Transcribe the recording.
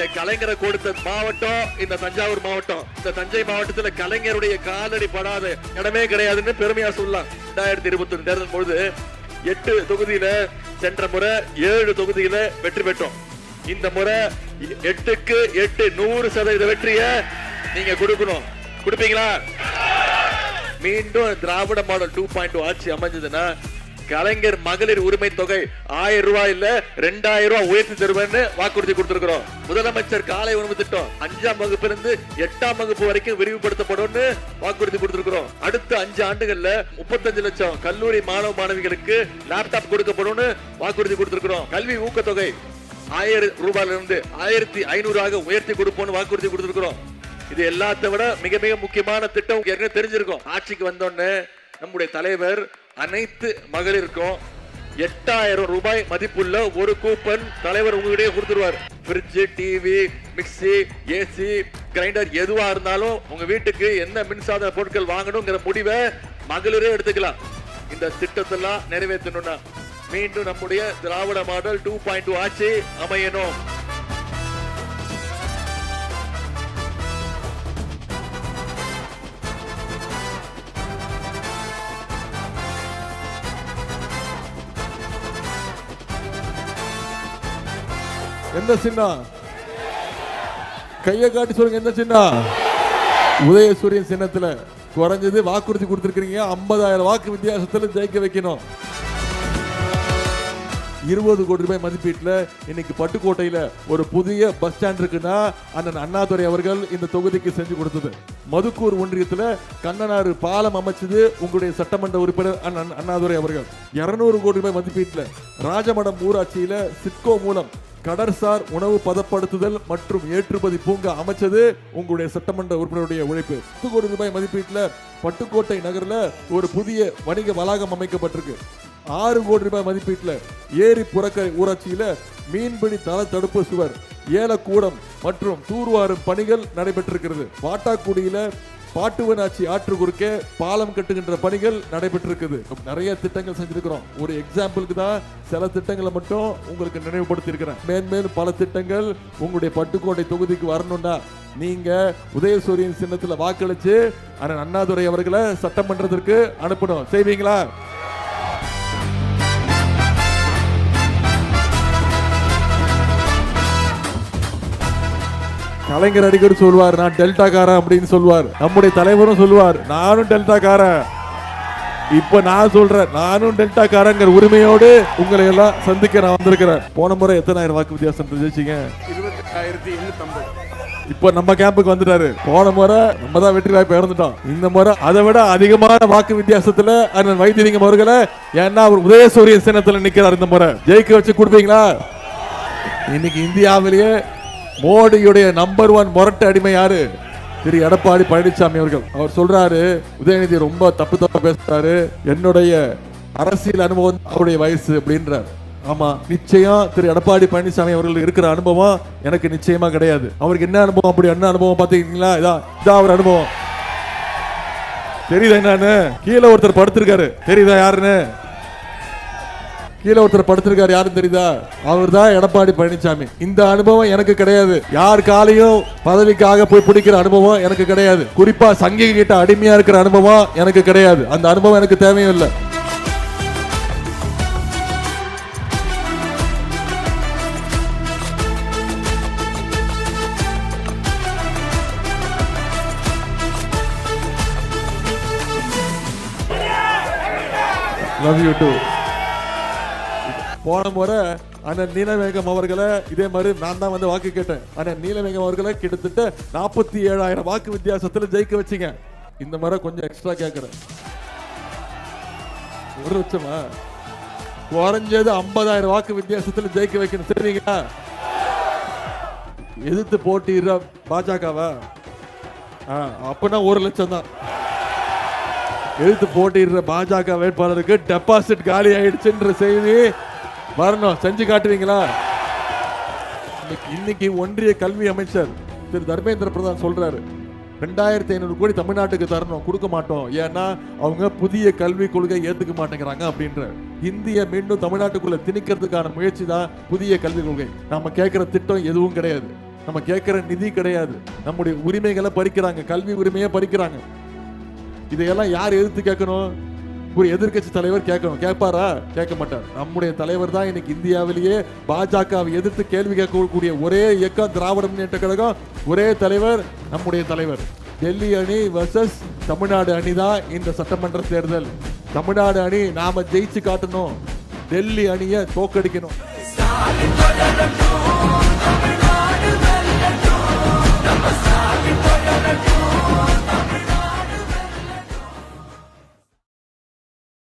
நம்முடைய கலைஞரை கொடுத்த மாவட்டம் இந்த தஞ்சாவூர் மாவட்டம். இந்த தஞ்சை மாவட்டத்தில் கலைஞருடைய காலடி படாத இடமே கிடையாதுன்னு பெருமையா சொல்லலாம். 2021 தேர்தல் பொழுது 8 தொகுதியில சென்ற முறை 7 தொகுதியில வெற்றி பெற்றோம். இந்த முறை 8க்கு 8 100% வெற்றியை நீங்க கொடுக்கணும். கொடுப்பீங்களா? மீண்டும் திராவிட மாடல் 2.0 ஆட்சி அமைஞ்சதுன்னா கலைஞர் மகளிர் உரிமை தொகை 1000 ரூபாய் இல்ல 2000 ரூபாய் உயர்த்தி தருவேன்னு வாக்குறுதி கொடுத்திருக்கிறோம். முதலமைச்சர் காலை உணவு திட்டம் 5ஆம் வகுப்பிலிருந்து 8ஆம் வகுப்பு வரைக்கும் விரிவுபடுத்தப்படும் வாக்குறுதி கொடுத்திருக்கிறோம். அடுத்த 5 ஆண்டுகள்ல 35 லட்சம் கல்லூரி மாணவ மாணவிகளுக்கு லேப்டாப் கொடுக்கப்படும் வாக்குறுதி கொடுத்திருக்கிறோம். கல்வி ஊக்கத்தொகை 1000 ரூபாயிலிருந்து 1500 உயர்த்தி கொடுப்போம்னு வாக்குறுதி கொடுத்திருக்கிறோம். இது எல்லாத்தை விட மிக மிக முக்கியமான திட்டம் ஏற்கனவே தெரிஞ்சிருக்கும். ஆட்சிக்கு வந்தோன்னு நம்முடைய தலைவர் அனைத்து மகளிருக்கும் 8000 ரூபாய் மதிப்புள்ள ஒரு கூப்பன் தலைவர் உங்ககிட்டயே கொடுத்துருவார். Fridge, TV, mixie, AC, grinder எதுவா இருந்தாலும் உங்க வீட்டுக்கு என்ன மின்சார பொருட்கள் வாங்கணுங்கிற முடிவை மகளிரே எடுத்துக்கலாம். இந்த திட்டத்தெல்லாம் நிறைவேற்றணும்னா மீண்டும் நம்முடைய திராவிட மாடல் 2.0 ஆட்சி அமையணும். எந்த சின்னம்? கையை காட்டி சொல்லுங்க. எந்த சின்னம்? உதயசூரியன் சின்னத்துல குறைஞ்சது வாக்குறுதி கொடுத்திருக்கீங்க. 50,000 வாக்கு வித்தியாசத்துல ஜெயிக்க வைக்கணும். 20 கோடி ரூபாய் மதிப்பீட்டுல இன்னைக்கு பட்டுக்கோட்டையில ஒரு புதிய பஸ் ஸ்டாண்ட் இருக்குன்னா அண்ணன் அண்ணாதுரை அவர்கள் இந்த தொகுதிக்கு செஞ்சு கொடுத்தது. மதுக்கூர் ஒன்றியத்துல கண்ணனாறு பாலம் அமைச்சது உங்களுடைய சட்டமன்ற உறுப்பினர் அண்ணன் அண்ணாதுரை அவர்கள். 200 கோடி ரூபாய் மதிப்பீட்டுல ராஜமடம் ஊராட்சியில சிட்கோ மூலம் கடற்சார் உணவு பதப்படுத்துதல் மற்றும் ஏற்றுமதி பூங்கா அமைச்சது உங்களுடைய சட்டமன்ற உறுப்பினருடைய உழைப்பு. 10 கோடி ரூபாய் மதிப்பீட்டுல பட்டுக்கோட்டை நகர்ல ஒரு புதிய வணிக வளாகம் அமைக்கப்பட்டிருக்கு. 6 கோடி ரூபாய் மதிப்பீட்டுல ஏரி புறக்கரை ஊராட்சியில மீன்பிடி தள தடுப்பு சுவர், ஏலக்கூடம் மற்றும் தூர்வாரும் பணிகள் நடைபெற்றிருக்கிறது. வாட்டாக்குடியில பாட்டுவனாட்சி ஆற்று குறுக்கே பாலம் கட்டுகின்ற பணிகள் நடைபெற்றிருக்குது. நிறைய திட்டங்கள் செஞ்சிருக்கிறோம். ஒரு எக்ஸாம்பிளுக்கு தான் சில திட்டங்களை மட்டும் உங்களுக்கு நினைவுபடுத்தி இருக்கிறேன். மேன்மேலும் பல திட்டங்கள் உங்களுடைய பட்டுக்கோட்டை தொகுதிக்கு வரணும்னா நீங்க உதயசூரியன் சின்னத்துல வாக்களிச்சு அண்ணன் அண்ணாதுரை அவர்களை சட்டமன்றத்திற்கு அனுப்பணும். செய்வீங்களா? கலைஞர் அடிக்கடி சொல்வார், நான் டெல்டா காரன் அப்படின்னு சொல்வார். நம்முடைய தலைவரும் சொல்வார், நானும் டெல்டா காரன். இப்ப நான் சொல்றேன், நானும் டெல்டா காரங்கிற உரிமையோடு உங்களை எல்லாம் சந்திக்க நான் வந்திருக்கிறேன். போன முறை எத்தனாயிரம் வாக்கு வித்தியாசம் ஜெயிச்சீங்க? 28,850. இப்ப நம்ம கேம்புக்கு வந்துட்டாரு. போன முறை நம்ம தான் வெற்றி வாய்ப்பு இழந்துட்டோம். இந்த முறை அதை விட அதிகமான வாக்கு வித்தியாசத்துல அண்ணன் வைத்திலிங்கம் அவர்களை, ஏன்னா அவர் உதயசூரியன் சின்னத்துல நிக்கிறார், இந்த முறை ஜெயிக்க வச்சு கொடுப்பீங்களா? இன்னைக்கு இந்தியாவிலேயே மோடியுடைய நம்பர் 1 முரட்டு அடிமை யாரு? திரு எடப்பாடி பழனிசாமி அவர்கள். அவர் சொல்றாரு, உதயநிதி ரொம்ப தப்பு பேசுறாரு, என்னுடைய அரசியல் அனுபவம் அவருடைய வயசு அப்படின்றார். ஆமா, நிச்சயம் திரு எடப்பாடி பழனிசாமி அவர்கள் இருக்கிற அனுபவம் எனக்கு நிச்சயமா கிடையாது. அவருக்கு என்ன அனுபவம்? அப்படி என்ன அனுபவம் பாத்தீங்களா? இதான் அவர் அனுபவம். தெரியுதா என்னன்னு? கீழே ஒருத்தர் படுத்திருக்காரு, தெரியுதா யாருன்னு? கீழே ஒருத்தர் படுத்திருக்காரு, யாரும் தெரியுதா? அவர் தான் எடப்பாடி பழனிசாமி. இந்த அனுபவம் எனக்கு கிடையாது. யார் காலையும் பதவிக்காக போய் பிடிக்கிற அனுபவம் எனக்கு கிடையாது. குறிப்பா சங்கிக கிட்ட அடிமையா இருக்கிற அனுபவம் எனக்கு கிடையாது. அந்த அனுபவம் எனக்கு தேவையும் இல்லை. Love you too. போன முறை அண்ணன் நீலமேகம் அவர்களை இதே மாதிரி நான் தான் வந்து வாக்கு கேட்டேன். அண்ணன் நீலமேகம் அவர்களை கிட்டத்தட்ட 47,000 வாக்கு வித்தியாசத்துல ஜெயிக்க வச்சிங்க. இந்த முறை கொஞ்சம் எக்ஸ்ட்ரா கேட்கிறேன். 1 லட்சமா? குறைஞ்சது 50,000 வாக்கு வித்தியாசத்துல ஜெயிக்க வைக்கணும். சரிங்களா? எதிர்த்து போட்டிடுற பாஜகவா? அப்பனா 1 லட்சம் தான். எதிர்த்து போட்டிடுற பாஜக வேட்பாளருக்கு டெபாசிட் காலி ஆயிடுச்சுன்ற செய்தி வரணும். செஞ்சு காட்டுவீங்களா? இன்னைக்கு ஒன்றிய கல்வி அமைச்சர் திரு தர்மேந்திர பிரதான் சொல்றாரு, 2,500 கோடி தமிழ்நாட்டுக்கு தரணும், கொடுக்க மாட்டோம், ஏன்னா அவங்க புதிய கல்வி கொள்கை ஏத்துக்க மாட்டேங்கிறாங்க அப்படின்ற. இந்திய மீண்டும் தமிழ்நாட்டுக்குள்ள திணிக்கிறதுக்கான முயற்சி தான் புதிய கல்வி கொள்கை. நாம கேட்கிற திட்டம் எதுவும் கிடையாது. நம்ம கேட்கிற நிதி கிடையாது, நம்முடைய உரிமைகளை பறிக்கிறாங்க, கல்வி உரிமையை பறிக்கிறாங்க. இதையெல்லாம் யார் எதிர்த்து கேட்கணும்? ஒரு எதிர்க்கட்சி தலைவர் கேட்கணும். கேட்பாரா? கேட்க மாட்டார். நம்முடைய தலைவர் தான் இன்னைக்கு இந்தியாவிலேயே பாஜகவை எதிர்த்து கேள்வி கேட்கக்கூடிய ஒரே இயக்கம் திராவிட முன்னேற்ற கழகம். ஒரே தலைவர் நம்முடைய தலைவர். டெல்லி அணி வர்சஸ் தமிழ்நாடு அணி தான் இந்த சட்டமன்ற தேர்தல். தமிழ்நாடு அணி நாம ஜெயிச்சு காட்டணும், டெல்லி அணியை தோக்கடிக்கணும். தமிழ்நாடு வெல்லட்டும், நம்ம ஸ்டாலின்